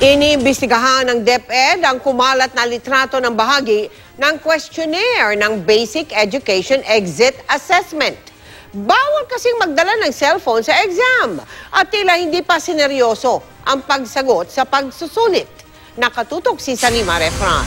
Iniimbestigahan ng DepEd ang kumalat na litrato ng bahagi ng questionnaire ng Basic Education Exit Assessment. Bawal kasing magdala ng cellphone sa exam at tila hindi pa sineryoso ang pagsagot sa pagsusulit. Nakatutok si Salima Refran.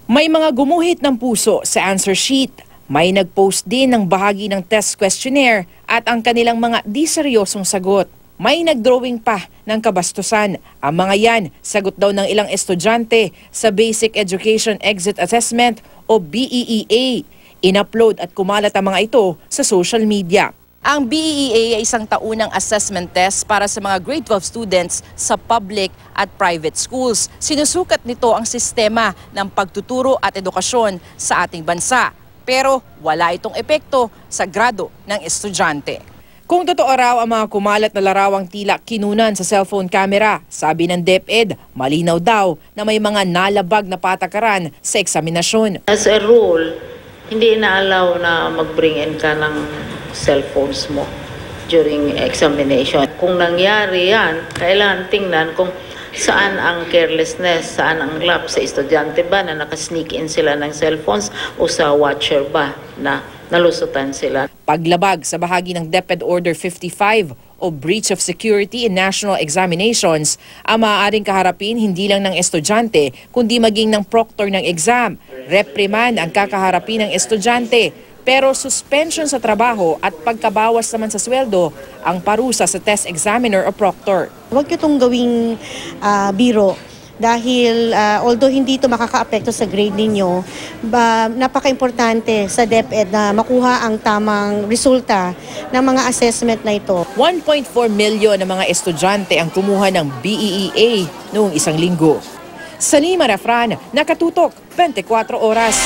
May mga gumuhit ng puso sa answer sheet. May nag-post din ng bahagi ng test questionnaire at ang kanilang mga di seryosong sagot. May nag-drawing pa ng kabastusan. Ang mga yan, sagot daw ng ilang estudyante sa Basic Education Exit Assessment o BEEA. In-upload at kumalat ang mga ito sa social media. Ang BEEA ay isang taunang assessment test para sa mga grade 12 students sa public at private schools. Sinusukat nito ang sistema ng pagtuturo at edukasyon sa ating bansa. Pero wala itong epekto sa grado ng estudyante. Kung totoo raw ang mga kumalat na larawang tila kinunan sa cellphone camera, sabi ng DepEd, malinaw daw na may mga nalabag na patakaran sa eksaminasyon. As a rule, hindi na-allow na mag-bring in ka ng cellphones mo during examination. Kung nangyari yan, kailangan tingnan kung saan ang carelessness, saan ang lapse sa estudyante ba na nakasneak in sila ng cellphones o sa watcher ba na nalusutan sila. Paglabag sa bahagi ng DepEd Order 55 o breach of security in national examinations ang maaaring kaharapin hindi lang ng estudyante kundi maging ng proctor ng exam. Reprimand ang kakaharapin ng estudyante pero suspension sa trabaho at pagkabawas naman sa sweldo ang parusa sa test examiner o proctor. Huwag nyo itong gawing biro dahil although hindi ito makaka-apekto sa grade ninyo, napaka-importante sa DepEd na makuha ang tamang resulta ng mga assessment na ito. 1.4 milyon na mga estudyante ang kumuha ng BEEA noong isang linggo. Salima Refran, Nakatutok, 24 Oras.